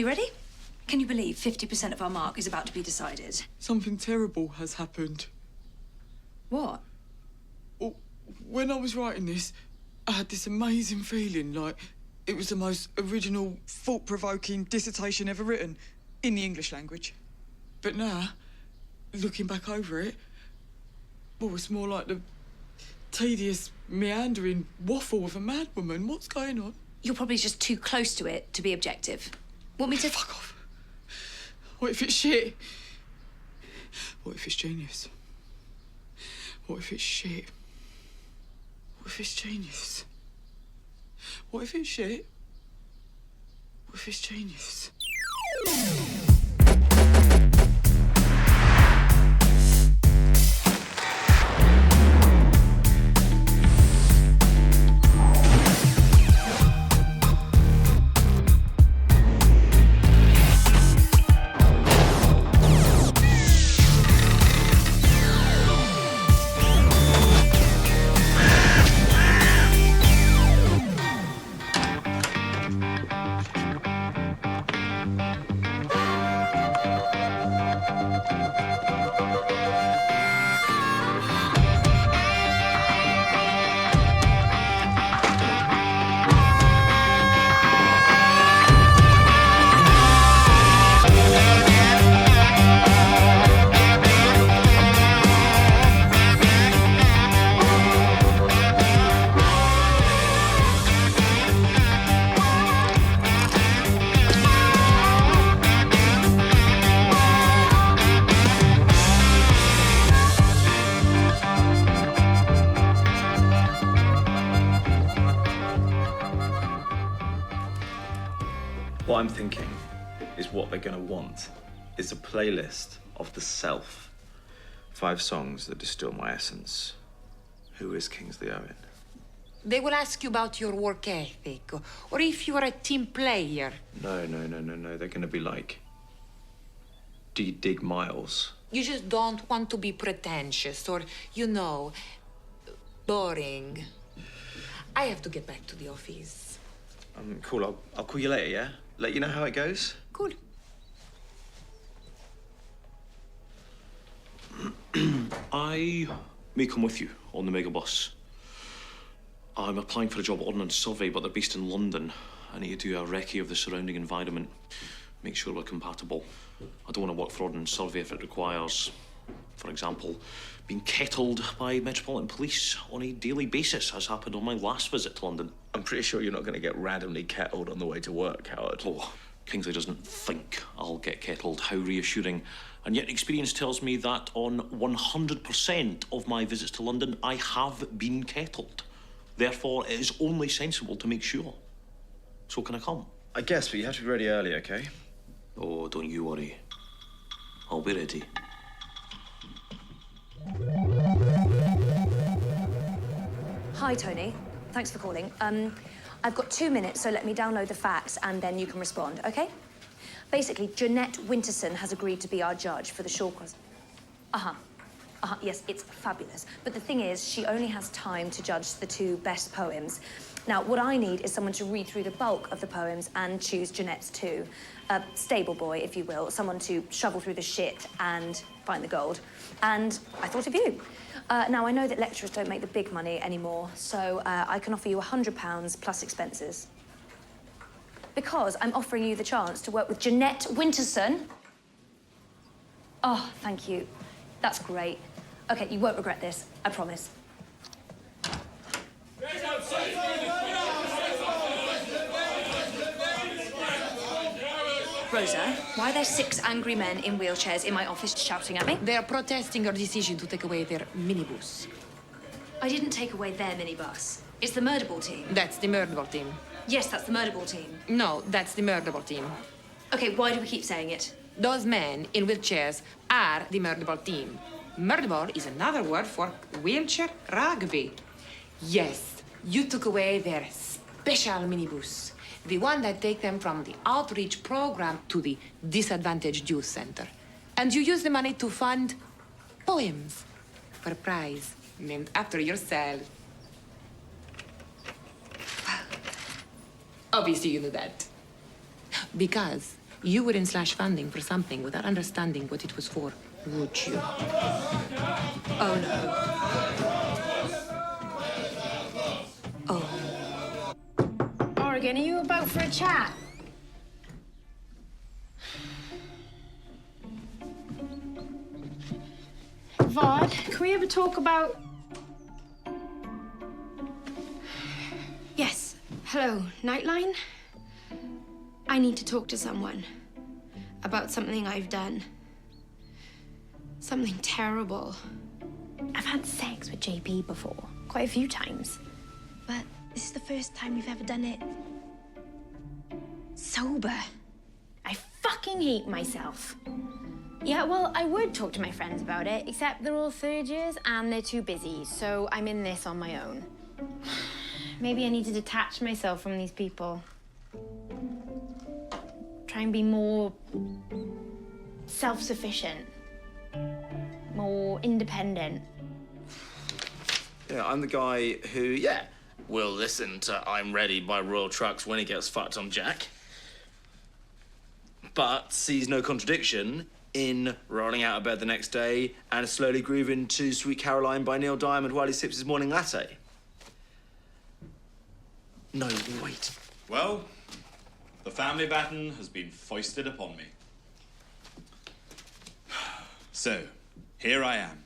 you ready? Can you believe 50% of our mark is about to be decided? Something terrible has happened. What? Well, when I was writing this, I had this amazing feeling like it was the most original, thought-provoking dissertation ever written in the English language. But now, looking back over it, well, it's more like the tedious, meandering waffle of a madwoman. What's going on? You're probably just too close to it to be objective. Want me to... Fuck off. What if it's shit? What if it's genius? What if it's shit? What if it's genius? What if it's shit? What if it's genius? What I'm thinking is what they're going to want is a playlist of the self. 5 songs that distill my essence. Who is Kingsley Owen? They will ask you about your work ethic, or if you are a team player. No. They're going to be like, do you dig Miles? You just don't want to be pretentious or, you know, boring. I have to get back to the office. Cool, I'll call you later, yeah? Let you know how it goes? Cool. I may come with you on the megabus. I'm applying for a job at Ordnance Survey, but they're based in London. I need to do a recce of the surrounding environment, make sure we're compatible. I don't want to work for Ordnance Survey if it requires, for example, being kettled by Metropolitan Police on a daily basis, as happened on my last visit to London. I'm pretty sure you're not going to get randomly kettled on the way to work, Howard. Oh, Kingsley doesn't think I'll get kettled. How reassuring. And yet experience tells me that on 100% of my visits to London, I have been kettled. Therefore, it is only sensible to make sure. So can I come? I guess, but you have to be ready early, okay? Oh, don't you worry. I'll be ready. Hi, Tony. Thanks for calling. I've got 2 minutes, so let me download the facts and then you can respond, OK? Basically, Jeanette Winterson has agreed to be our judge for the Shore Cross. Yes, it's fabulous. But the thing is, she only has time to judge the 2 best poems. Now, what I need is someone to read through the bulk of the poems and choose Jeanette's 2. A stable boy, if you will, someone to shovel through the shit and find the gold. And I thought of you. Now, I know that lecturers don't make the big money anymore, so I can offer you £100 plus expenses. Because I'm offering you the chance to work with Jeanette Winterson. Oh, thank you. That's great. OK, you won't regret this, I promise. Rosa, why are there 6 angry men in wheelchairs in my office shouting at me? They are protesting your decision to take away their minibus. I didn't take away their minibus. It's the murder ball team. That's the murder ball team. Yes, that's the murder ball team. No, that's the murder ball team. OK, why do we keep saying it? Those men in wheelchairs are the murder ball team. Murder ball is another word for wheelchair rugby. Yes, you took away their special minibus. The one that take them from the outreach program to the disadvantaged youth center. And you use the money to fund poems for a prize named after yourself. Obviously you knew that. Because You wouldn't slash funding for something without understanding what it was for, would you? Oh, no. Oh. Oregon, are you about for a chat? Vod, can we ever talk about... Yes, hello, Nightline? I need to talk to someone about something I've done. Something terrible. I've had sex with JP before, quite a few times. But this is the first time we've ever done it sober. I fucking hate myself. Yeah, well, I would talk to my friends about it, except they're all third years and they're too busy, so I'm in this on my own. Maybe I need to detach myself from these people. Try and be more self-sufficient, more independent. Yeah, I'm the guy who, yeah, will listen to I'm Ready by Royal Trucks when he gets fucked on Jack, but sees no contradiction in rolling out of bed the next day and slowly grooving to Sweet Caroline by Neil Diamond while he sips his morning latte. No, wait. Well, the family baton has been foisted upon me. So, here I am,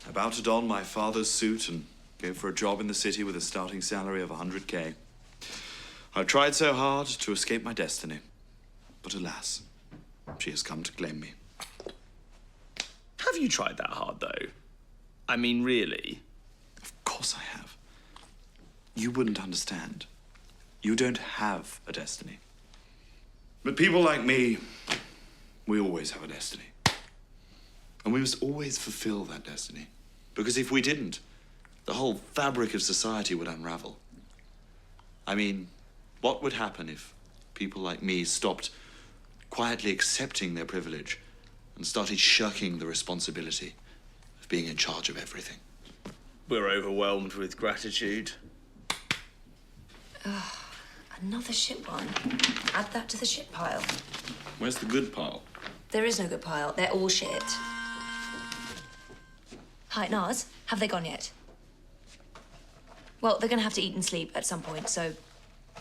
about to don my father's suit and go for a job in the city with a starting salary of 100K. I've tried so hard to escape my destiny, but alas, she has come to claim me. Have you tried that hard, though? I mean, really? Of course I have. You wouldn't understand. You don't have a destiny. But people like me, we always have a destiny. And we must always fulfill that destiny. Because if we didn't, the whole fabric of society would unravel. I mean, what would happen if people like me stopped quietly accepting their privilege and started shirking the responsibility of being in charge of everything? We're overwhelmed with gratitude. Another shit one. Add that to the shit pile. Where's the good pile? There is no good pile. They're all shit. Hi, Nars. Have they gone yet? Well, they're gonna have to eat and sleep at some point, so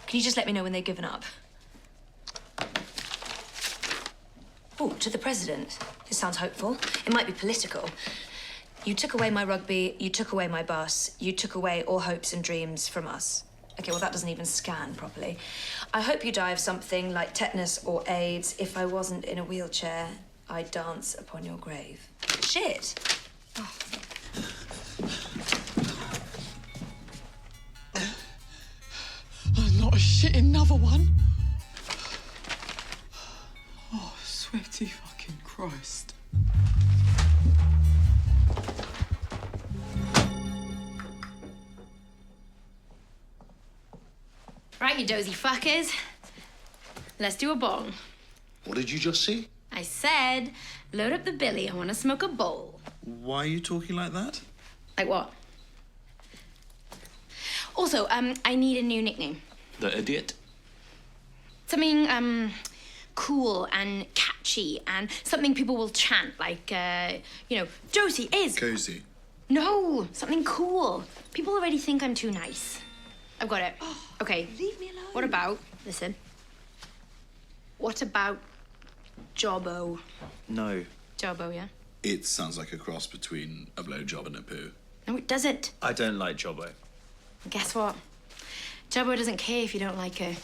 can you just let me know when they've given up? Oh, to the president. This sounds hopeful. It might be political. You took away my rugby, you took away my bus, you took away all hopes and dreams from us. Okay, well, that doesn't even scan properly. I hope you die of something like tetanus or AIDS. If I wasn't in a wheelchair, I'd dance upon your grave. Shit. Oh. Not a shit, another one. Oh, sweaty fucking Christ. Right, you dozy fuckers. Let's do a bong. What did you just see? I said, load up the billy, I want to smoke a bowl. Why are you talking like that? Like what? Also, I need a new nickname. The idiot? Something, cool and catchy and something people will chant, like, Josie is... Cozy. No, something cool. People already think I'm too nice. I've got it. Okay. Leave me alone. What about, listen, what about Jobbo? No. Jobbo, yeah? It sounds like a cross between a blowjob and a poo. No, it doesn't. I don't like Jobbo. Guess what? Jobbo doesn't care if you don't like her.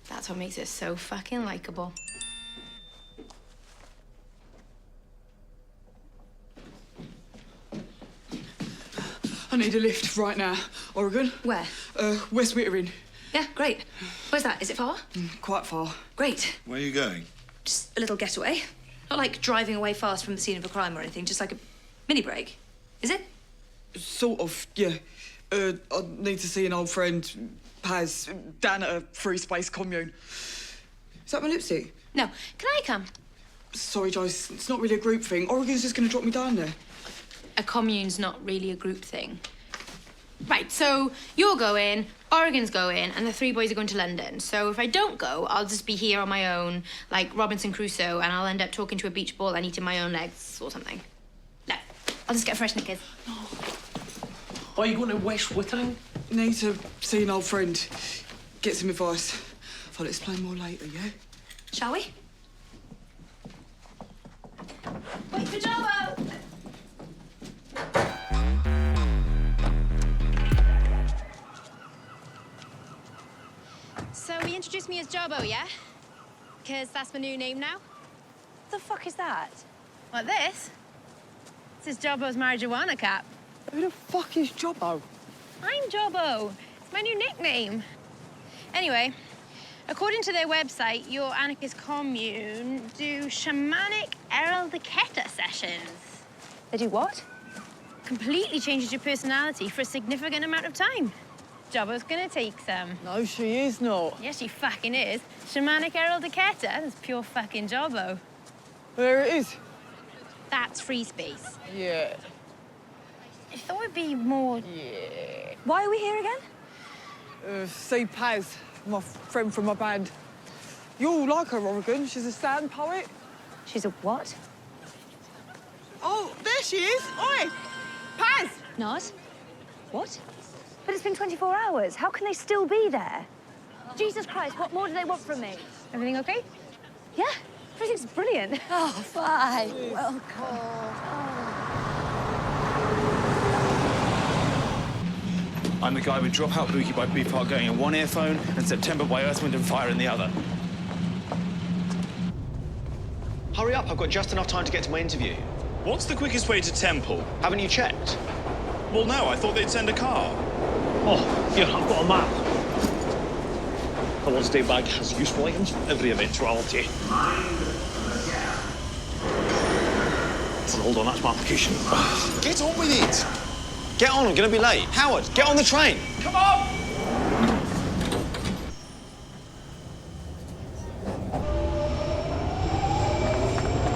That's what makes it so fucking likable. I need a lift right now. Oregon? Where? West Wittering. Yeah, great. Where's that? Is it far? Quite far. Great. Where are you going? Just a little getaway. Not like driving away fast from the scene of a crime or anything, just like a mini break. Is it? Sort of, yeah. I need to see an old friend, Paz, down at a free space commune. Is that my lipstick? No, can I come? Sorry, Joyce, it's not really a group thing. Oregon's just going to drop me down there. A commune's not really a group thing. Right, so you're going, Oregon's going, and the 3 boys are going to London. So if I don't go, I'll just be here on my own, like Robinson Crusoe, and I'll end up talking to a beach ball and eating my own legs or something. No, I'll just get fresh knickers. Why are you going to West Wittering? Need to see an old friend, get some advice. I'll explain more later, yeah? Shall we? Wait for Jobbo! So he introduced me as Jobbo, yeah? Because that's my new name now. What the fuck is that? What, this? This is Jobbo's marijuana cap. Who the fuck is Jobbo? I'm Jobbo. It's my new nickname. Anyway, according to their website, your anarchist commune do shamanic eradicata sessions. They do what? Completely changes your personality for a significant amount of time. Jobbo's gonna take some. No, she is not. Yes, she fucking is. Shamanic eradicata, that's pure fucking Jobbo. There it is. That's free space. Yeah. I thought it'd be more... Yeah. Why are we here again? See Paz, my friend from my band. You'll like her, Oregon. She's a sand poet. She's a what? Oh, there she is. Oi! Paz! Naz? What? But it's been 24 hours. How can they still be there? Jesus Christ, what more do they want from me? Everything okay? Yeah, everything's brilliant. Oh, fine. Welcome. I'm the guy with Dropout Boogie by Beefheart going in one earphone and September by Earth, Wind and Fire in the other. Hurry up, I've got just enough time to get to my interview. What's the quickest way to Temple? Haven't you checked? Well, no, I thought they'd send a car. Oh, here, I've got a map. The Lord's Day bag has useful items for every eventuality. So hold on, that's my application. Get on with it! Get on, I'm gonna be late. Howard, get on the train! Come on!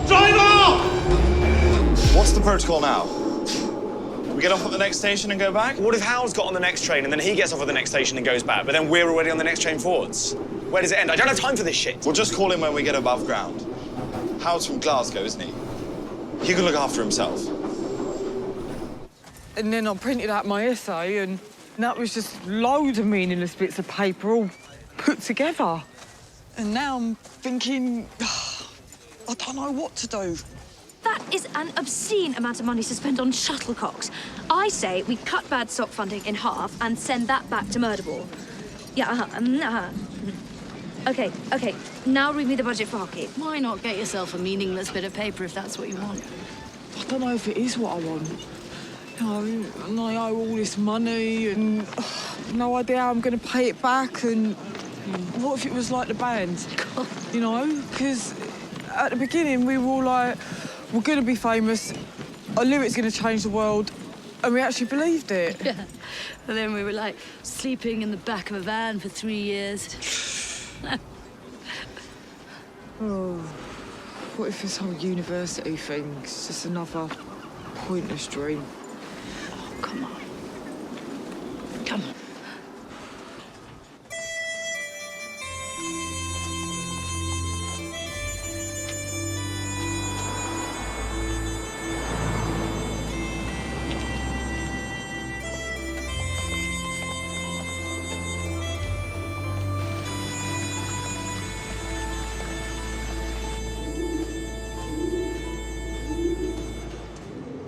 Driver! What's the protocol now? We get off at the next station and go back? What if Howard's got on the next train and then he gets off at the next station and goes back, but then we're already on the next train forwards? Where does it end? I don't have time for this shit. We'll just call him when we get above ground. Howard's from Glasgow, isn't he? He can look after himself. And then I printed out my essay, and that was just loads of meaningless bits of paper all put together. And now I'm thinking, I don't know what to do. That is an obscene amount of money to spend on shuttlecocks. I say we cut bad sock funding in half and send that back to Murderball. Yeah, Okay, now read me the budget for hockey. Why not get yourself a meaningless bit of paper if that's what you want? I don't know if it is what I want. You know, and I owe all this money and no idea how I'm going to pay it back, and what if it was like the band? You know, because at the beginning we were all like, we're going to be famous, our lyrics going to change the world, and we actually believed it. Yeah. And then we were like sleeping in the back of a van for 3 years. Oh, what if this whole university thing's just another pointless dream? Oh, come on. Come on.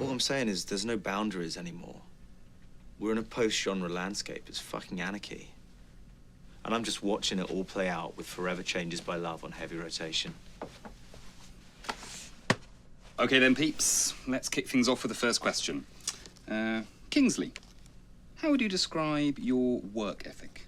All I'm saying is there's no boundaries anymore. We're in a post-genre landscape. It's fucking anarchy. And I'm just watching it all play out with Forever Changes by Love on heavy rotation. OK then, peeps. Let's kick things off with the first question. Kingsley, how would you describe your work ethic?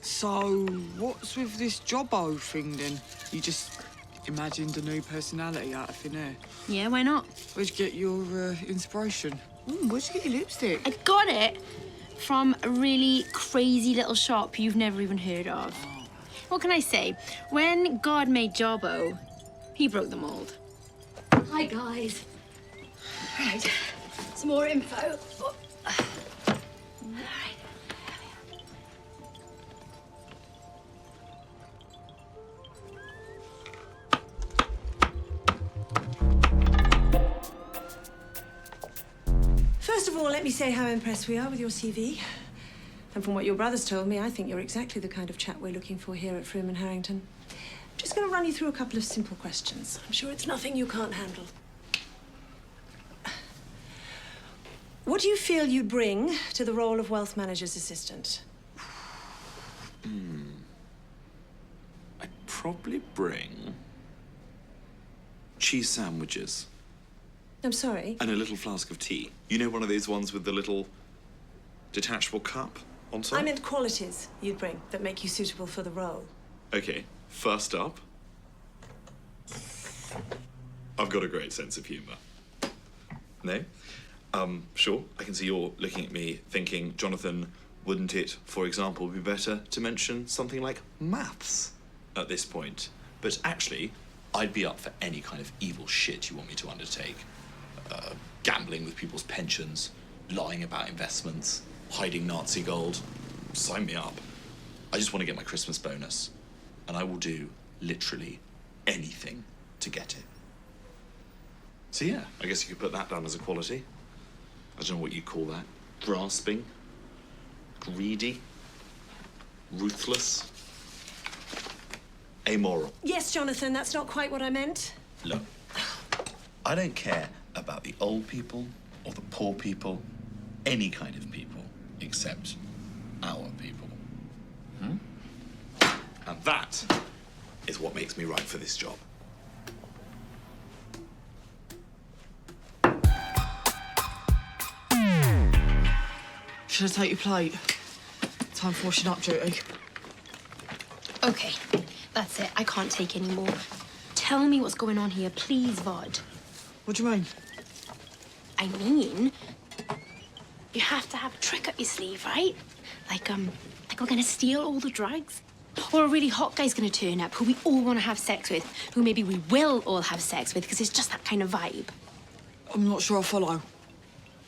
So, what's with this Jobbo thing, then? You just imagined a new personality out of thin air. Yeah, why not? Where'd you get your inspiration? Where'd you get your lipstick? I got it from a really crazy little shop you've never even heard of. What can I say? When God made Jobbo, he broke the mold. Hi, guys. Right, some more info. First of all, let me say how impressed we are with your CV. And from what your brothers told me, I think you're exactly the kind of chap we're looking for here at Froome and Harrington. I'm just going to run you through a couple of simple questions. I'm sure it's nothing you can't handle. What do you feel you'd bring to the role of wealth manager's assistant? I'd probably bring cheese sandwiches. I'm sorry? And a little flask of tea. You know, one of those ones with the little detachable cup on top? I meant qualities you'd bring that make you suitable for the role. Okay, first up, I've got a great sense of humour. No? Sure, I can see you're looking at me thinking, Jonathan, wouldn't it, for example, be better to mention something like maths at this point? But actually, I'd be up for any kind of evil shit you want me to undertake. Gambling with people's pensions, lying about investments, hiding Nazi gold. Sign me up. I just want to get my Christmas bonus. And I will do literally anything to get it. So yeah, I guess you could put that down as a quality. I don't know what you'd call that. Grasping, greedy, ruthless, amoral. Yes, Jonathan, that's not quite what I meant. Look, I don't care about the old people or the poor people, any kind of people, except our people. And that is what makes me right for this job. Should I take your plate? Time for washing up duty. Okay, that's it. I can't take any more. Tell me what's going on here, please, Vod. What do you mean? I mean, you have to have a trick up your sleeve, right? Like we're gonna steal all the drugs? Or a really hot guy's gonna turn up who we all wanna have sex with, who maybe we will all have sex with because it's just that kind of vibe. I'm not sure I follow.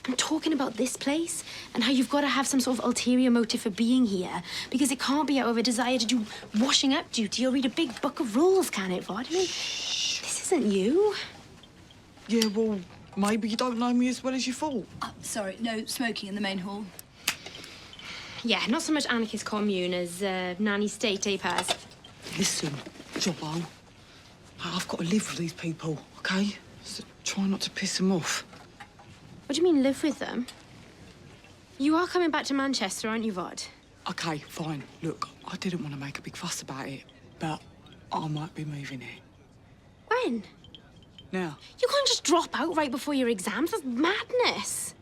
I'm talking about this place and how you've got to have some sort of ulterior motive for being here because it can't be out of a desire to do washing up duty or read a big book of rules, can it, Vod? I mean, this isn't you. Yeah, well, maybe you don't know me as well as you thought. Sorry, no smoking in the main hall. Yeah, not so much anarchist commune as nanny state, eh, Paz? Listen, Jobbo, I've got to live with these people, OK? So try not to piss them off. What do you mean, live with them? You are coming back to Manchester, aren't you, Vod? OK, fine. Look, I didn't want to make a big fuss about it, but I might be moving here. When? Now. You can't just drop out right before your exams. That's madness.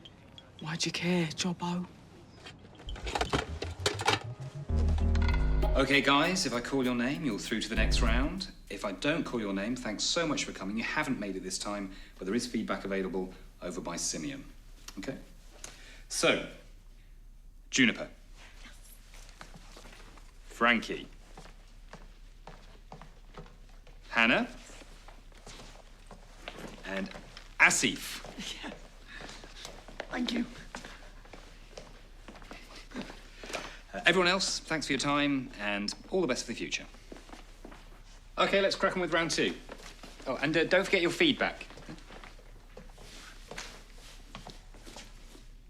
Why'd you care, Jobbo? Okay, guys, if I call your name, you're through to the next round. If I don't call your name, thanks so much for coming. You haven't made it this time, but there is feedback available over by Simeon. Okay? So, Juniper. Frankie. Hannah. And Asif. Yeah. Thank you. Everyone else, thanks for your time and all the best for the future. Okay, let's crack on with round two. Oh, and don't forget your feedback.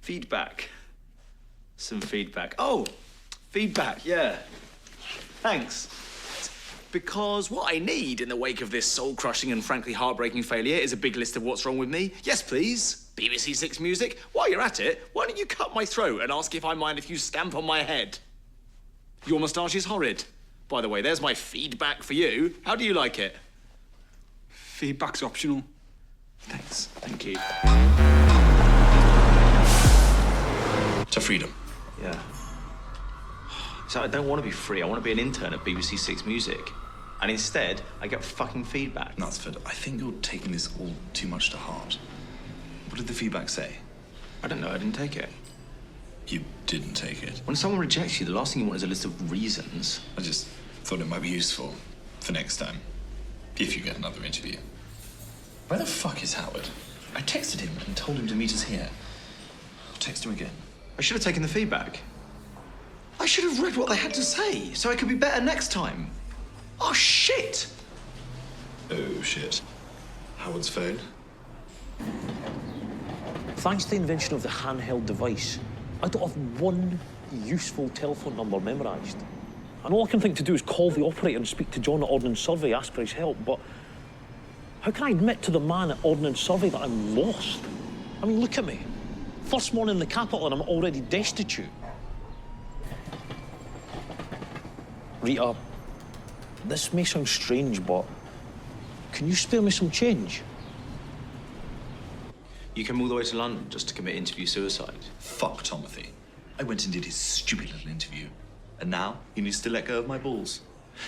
Feedback. Some feedback. Oh, feedback, yeah. Thanks. Because what I need in the wake of this soul-crushing and frankly heartbreaking failure is a big list of what's wrong with me. Yes, please. BBC Six Music. While you're at it, why don't you cut my throat and ask if I mind if you stamp on my head? Your moustache is horrid. By the way, there's my feedback for you. How do you like it? Feedback's optional. Thanks. Thank you. To freedom. Yeah. So I don't want to be free. I want to be an intern at BBC Six Music. And instead, I get fucking feedback. Knutsford, I think you're taking this all too much to heart. What did the feedback say? I don't know, I didn't take it. You didn't take it? When someone rejects you, the last thing you want is a list of reasons. I just thought it might be useful for next time, if you get another interview. Where the fuck is Howard? I texted him and told him to meet us here. I'll text him again. I should have taken the feedback. I should have read what they had to say, so I could be better next time. Oh, shit! Oh, shit. Howard's phone? Thanks to the invention of the handheld device, I don't have one useful telephone number memorised. And all I can think to do is call the operator and speak to John at Ordnance Survey, ask for his help, but how can I admit to the man at Ordnance Survey that I'm lost? I mean, look at me. First morning in the capital and I'm already destitute. Rita, this may sound strange, but can you spare me some change? You came all the way to London just to commit interview suicide. Fuck Timothy. I went and did his stupid little interview. And now he needs to let go of my balls.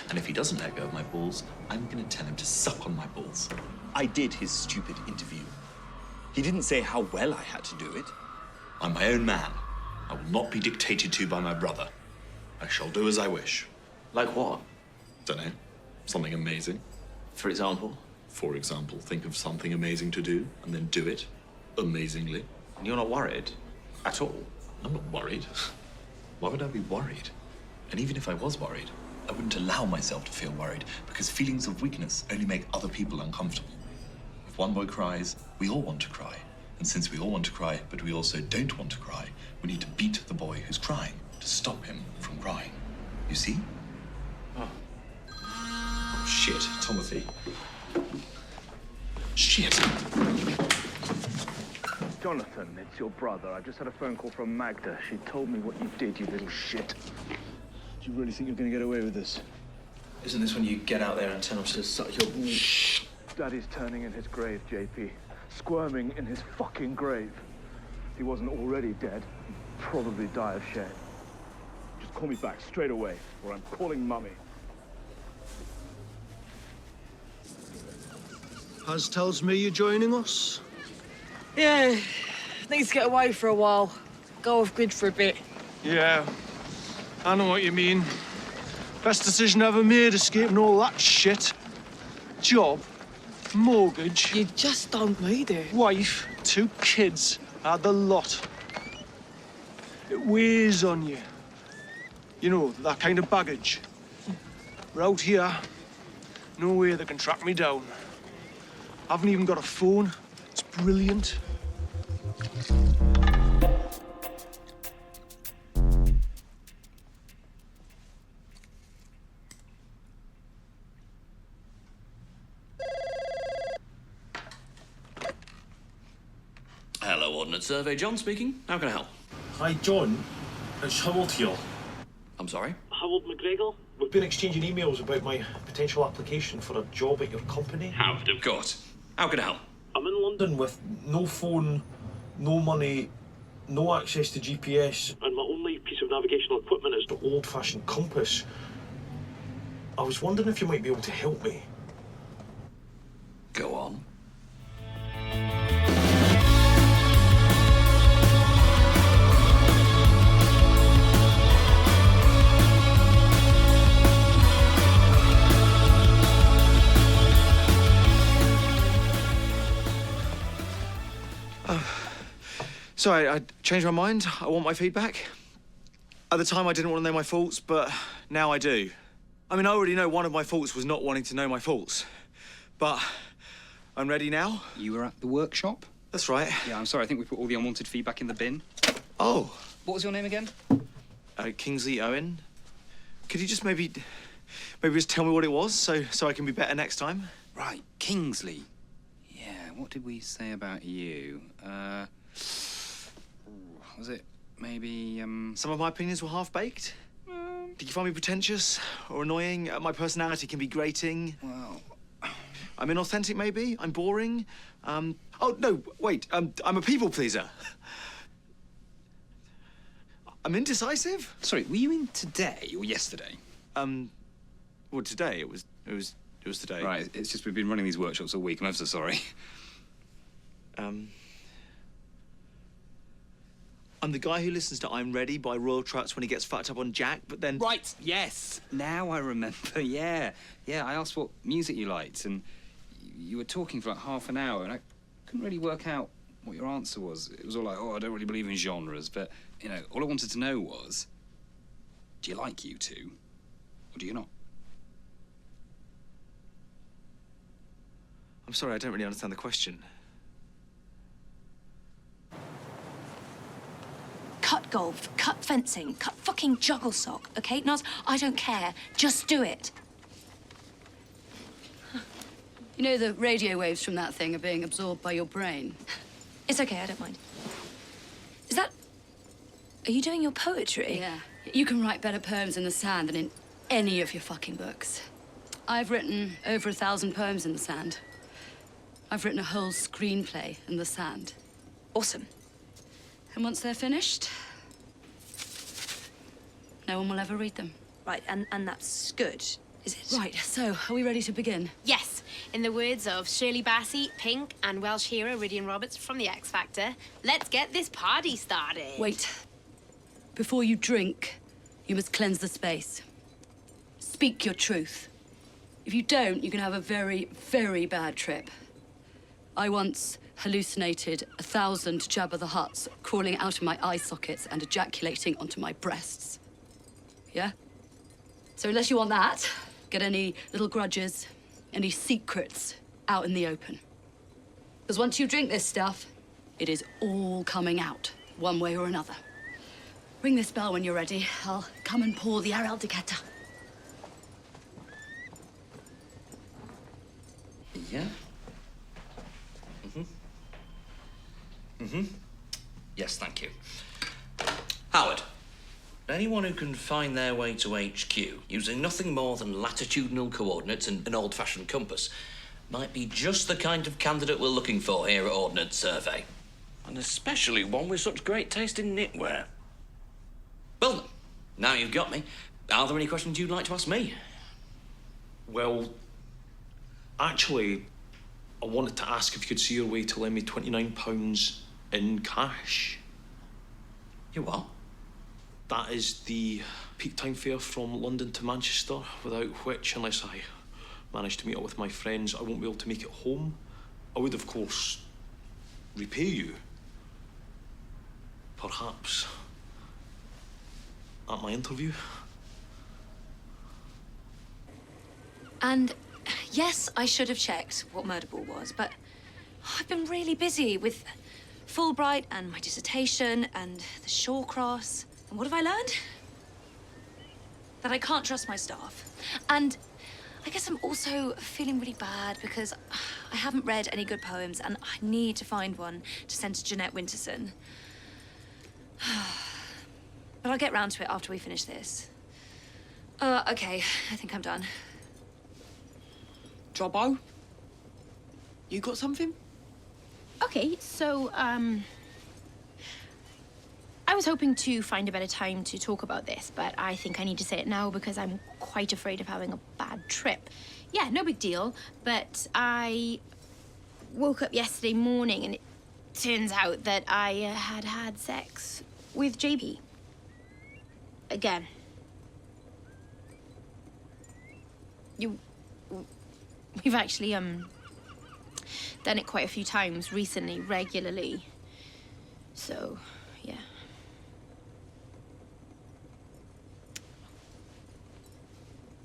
And if he doesn't let go of my balls, I'm gonna tell him to suck on my balls. I did his stupid interview. He didn't say how well I had to do it. I'm my own man. I will not be dictated to by my brother. I shall do as I wish. Like what? Don't know. Something amazing. For example? For example, think of something amazing to do and then do it amazingly. And you're not worried? At all? I'm not worried. Why would I be worried? And even if I was worried, I wouldn't allow myself to feel worried because feelings of weakness only make other people uncomfortable. If one boy cries, we all want to cry. And since we all want to cry, but we also don't want to cry, we need to beat the boy who's crying to stop him from crying. You see? Oh, shit, Timothy. Shit. Jonathan, it's your brother. I just had a phone call from Magda. She told me what you did, you little shit. Do you really think you're going to get away with this? Isn't this when you get out there and tell him to suck your... Shh! Daddy's turning in his grave, JP. Squirming in his fucking grave. If he wasn't already dead, he'd probably die of shame. Just call me back straight away, or I'm calling Mummy. Haz tells me you're joining us. Yeah, need to get away for a while. Go off grid for a bit. Yeah, I know what you mean. Best decision ever made, escaping all that shit. Job, mortgage. You just don't need it. Wife, 2 kids, are the lot. It weighs on you. You know, that kind of baggage. We're out here, no way they can track me down. I haven't even got a phone. It's brilliant. Hello, Ordnance Survey. John speaking. How can I help? Hi, John. It's Howard here. I'm sorry? Howard McGregor. We've been exchanging emails about my potential application for a job at your company. Howard, of course. How can I help? I'm in London with no phone, no money, no access to GPS, and my only piece of navigational equipment is the old-fashioned compass. I was wondering if you might be able to help me. Go on. Sorry, I changed my mind. I want my feedback. At the time, I didn't want to know my faults, but now I do. I mean, I already know one of my faults was not wanting to know my faults. But I'm ready now. You were at the workshop? That's right. Yeah, I'm sorry. I think we put all the unwanted feedback in the bin. Oh. What was your name again? Kingsley Owen. Could you just maybe just tell me what it was so I can be better next time? Right, Kingsley. Yeah, what did we say about you? Was it maybe, Some of my opinions were half-baked? Did you find me pretentious or annoying? My personality can be grating. Well... I'm inauthentic, maybe? I'm boring? Oh, no, wait. I'm a people-pleaser. I'm indecisive? Sorry, were you in today or yesterday? Well, today it was It was today. Right, it's just we've been running these workshops all week. I'm ever so sorry. I'm the guy who listens to I'm Ready by Royal Tracks when he gets fucked up on Jack, but then... Right, yes. Now I remember, yeah. Yeah, I asked what music you liked, and you were talking for like half an hour, and I couldn't really work out what your answer was. It was all like, oh, I don't really believe in genres, but, you know, all I wanted to know was, do you like U2, or do you not? I'm sorry, I don't really understand the question. Cut golf, cut fencing, cut fucking juggle sock, okay? Naz, I don't care. Just do it. You know the radio waves from that thing are being absorbed by your brain? It's okay, I don't mind. Is that... Are you doing your poetry? Yeah. You can write better poems in the sand than in any of your fucking books. I've written over 1,000 poems in the sand. I've written a whole screenplay in the sand. Awesome. And once they're finished, no one will ever read them. Right, and that's good, is it? Right, so are we ready to begin? Yes. In the words of Shirley Bassey, Pink, and Welsh hero Rydian Roberts from The X Factor, let's get this party started. Wait. Before you drink, you must cleanse the space. Speak your truth. If you don't, you can have a very, very bad trip. I once hallucinated 1,000 Jabba the Hutts crawling out of my eye sockets and ejaculating onto my breasts. Yeah? So unless you want that, get any little grudges, any secrets out in the open. Because once you drink this stuff, it is all coming out, one way or another. Ring this bell when you're ready. I'll come and pour the Arel Dicetta. Yeah? Yes, thank you. Howard, anyone who can find their way to HQ using nothing more than latitudinal coordinates and an old-fashioned compass might be just the kind of candidate we're looking for here at Ordnance Survey. And especially one with such great taste in knitwear. Well, then, now you've got me. Are there any questions you'd like to ask me? Well, actually, I wanted to ask if you could see your way to lend me £29 in cash. You what? That is the peak time fare from London to Manchester, without which, unless I manage to meet up with my friends, I won't be able to make it home. I would, of course, repay you. Perhaps at my interview. And yes, I should have checked what Murderball was, but I've been really busy with Fulbright and my dissertation and the Shawcross. And what have I learned? That I can't trust my staff. And I guess I'm also feeling really bad because I haven't read any good poems and I need to find one to send to Jeanette Winterson. But I'll get round to it after we finish this. Okay, I think I'm done. Jobbo? You got something? Okay, so, I was hoping to find a better time to talk about this, but I think I need to say it now because I'm quite afraid of having a bad trip. Yeah, no big deal, but I woke up yesterday morning and it turns out that I had had sex with JP. Again. We've actually, done it quite a few times recently, regularly. So, yeah.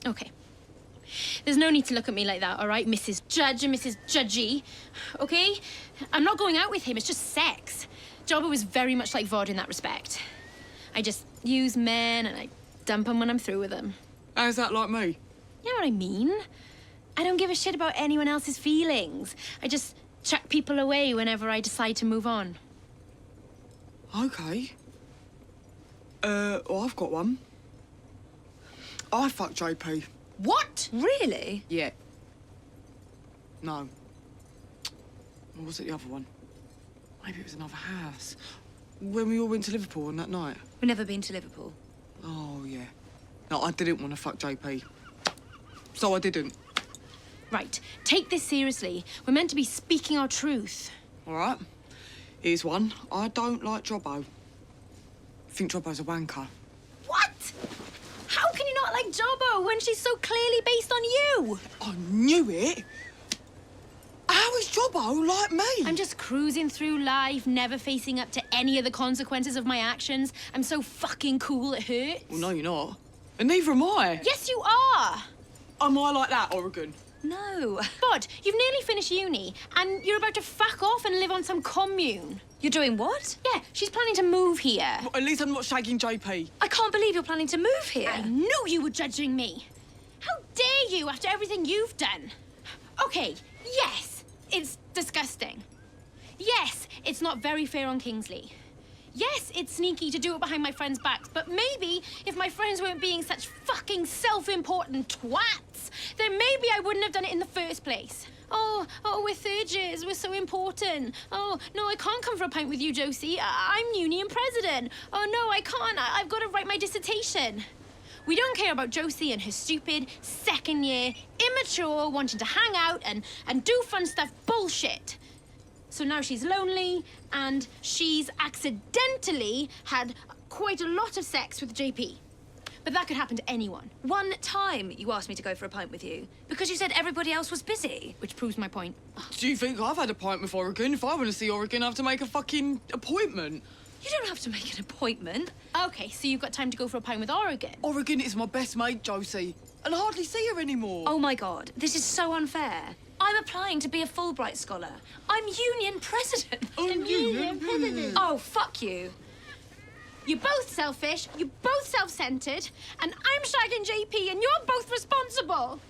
Okay. There's no need to look at me like that, all right, Mrs. Judge and Mrs. Judgy, okay? I'm not going out with him, it's just sex. Jobbo is very much like Vod in that respect. I just use men and I dump them when I'm through with them. How's that like me? You know what I mean? I don't give a shit about anyone else's feelings. I just chuck people away whenever I decide to move on. Okay. Well, I've got one. I fucked JP. What? Really? Yeah. No. Or was it the other one? Maybe it was another house. When we all went to Liverpool on that night. We've never been to Liverpool. Oh, yeah. No, I didn't want to fuck JP. So I didn't. Right, take this seriously. We're meant to be speaking our truth. All right. Here's one. I don't like Jobbo. I think Jobbo's a wanker. What? How can you not like Jobbo when she's so clearly based on you? I knew it. How is Jobbo like me? I'm just cruising through life, never facing up to any of the consequences of my actions. I'm so fucking cool it hurts. Well, no, you're not. And neither am I. Yes, you are. Am I like that, Oregon? No. Bod, you've nearly finished uni, and you're about to fuck off and live on some commune. You're doing what? Yeah, she's planning to move here. Well, at least I'm not shagging JP. I can't believe you're planning to move here. I knew you were judging me. How dare you after everything you've done? Okay, yes, it's disgusting. Yes, it's not very fair on Kingsley. Yes, it's sneaky to do it behind my friends' backs, but maybe if my friends weren't being such fucking self-important twats, then maybe I wouldn't have done it in the first place. Oh, we're third years, we're so important. Oh, no, I can't come for a pint with you, Josie. I'm union president. Oh, no, I can't. I've got to write my dissertation. We don't care about Josie and her stupid, second-year, immature, wanting to hang out and do fun stuff bullshit. So now she's lonely, and she's accidentally had quite a lot of sex with JP. But that could happen to anyone. One time you asked me to go for a pint with you because you said everybody else was busy. Which proves my point. Do you think I've had a pint with Oregon? If I want to see Oregon, I have to make a fucking appointment. You don't have to make an appointment. Okay, so you've got time to go for a pint with Oregon. Oregon is my best mate, Josie. And I hardly see her anymore. Oh, my God. This is so unfair. I'm applying to be a Fulbright scholar. I'm union president. I'm union president. Oh, fuck you. You're both selfish, you're both self-centered, and I'm shagging JP, and you're both responsible.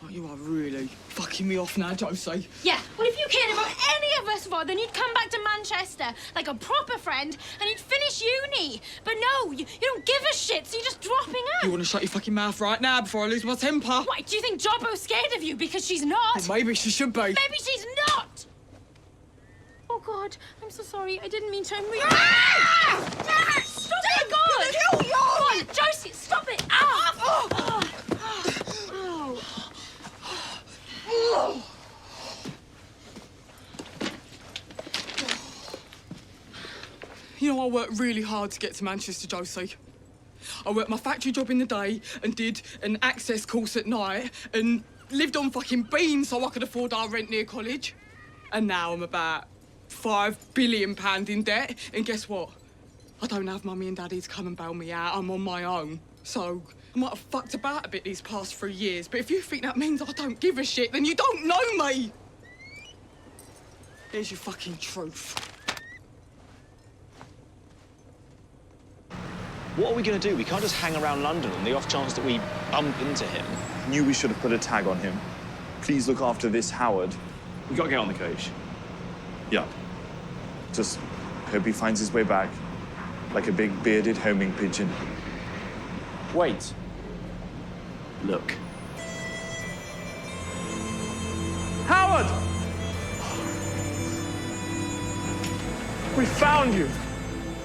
Oh, you are really fucking me off now, Josie. Yeah, well, if you cared about any of us, Vod, then you'd come back to Manchester like a proper friend, and you'd finish uni. But no, you don't give a shit, so you're just dropping out. You want to shut your fucking mouth right now before I lose my temper? Why, do you think Jobbo's scared of you because she's not? Well, maybe she should be. Maybe she's not! Oh, God, I'm so sorry. I didn't mean to. Stop it, God! Kill you! Come on, Josie, stop it! Ow! Oh. You know, I worked really hard to get to Manchester, Josie. I worked my factory job in the day and did an access course at night and lived on fucking beans so I could afford our rent near college. And now I'm about £5 billion in debt. And guess what? I don't have mummy and daddy to come and bail me out. I'm on my own. So I might have fucked about a bit these past 3 years, but if you think that means I don't give a shit, then you don't know me. Here's your fucking truth. What are we going to do? We can't just hang around London on the off chance that we bump into him. Knew we should have put a tag on him. Please look after this Howard. We gotta get on the coach. Yeah. Just hope he finds his way back like a big bearded homing pigeon. Wait. Look. Howard! We found you.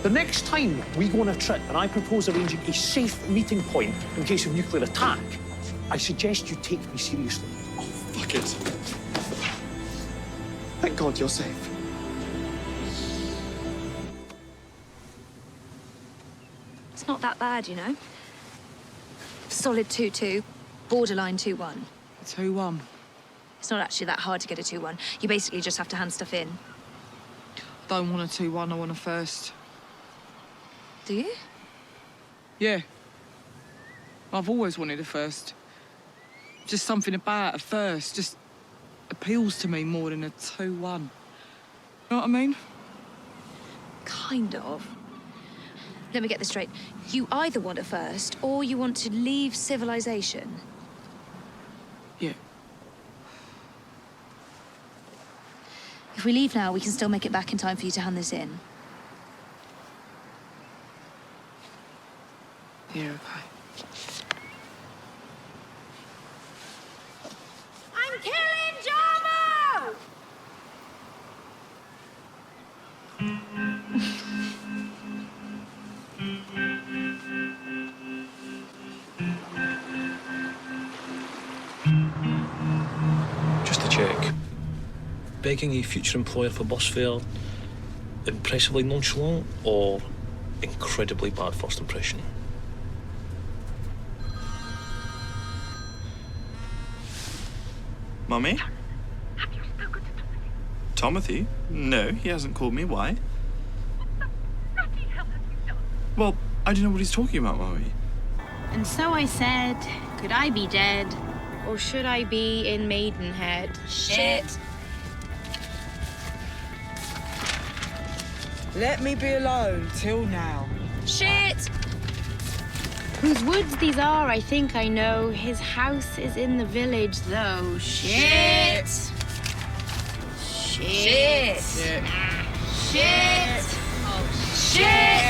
The next time we go on a trip and I propose arranging a safe meeting point in case of nuclear attack, I suggest you take me seriously. Oh, fuck it. Thank God you're safe. It's not that bad, you know. Solid 2-2, borderline 2-1. 2-1. It's not actually that hard to get a 2-1. You basically just have to hand stuff in. Don't want a 2-1, I want a first. Do you? Yeah. I've always wanted a first. Just something about a first just appeals to me more than a 2-1. You know what I mean? Kind of. Let me get this straight. You either want a first or you want to leave civilization. Yeah. If we leave now, we can still make it back in time for you to hand this in. Yeah, okay. I'm killing Jobbo! quick. Begging a future employer for bus fare, impressively nonchalant, or incredibly bad first impression? Mummy? Have you spoken to Timothy? No, he hasn't called me. Why? Bloody hell have you done? Well, I don't know what he's talking about, Mummy. And so I said, could I be dead, or should I be in Maidenhead? Shit. Let me be alone till now. Shit! Whose woods these are, I think I know. His house is in the village, though. Shit! Shit! Shit! Shit! Oh, shit!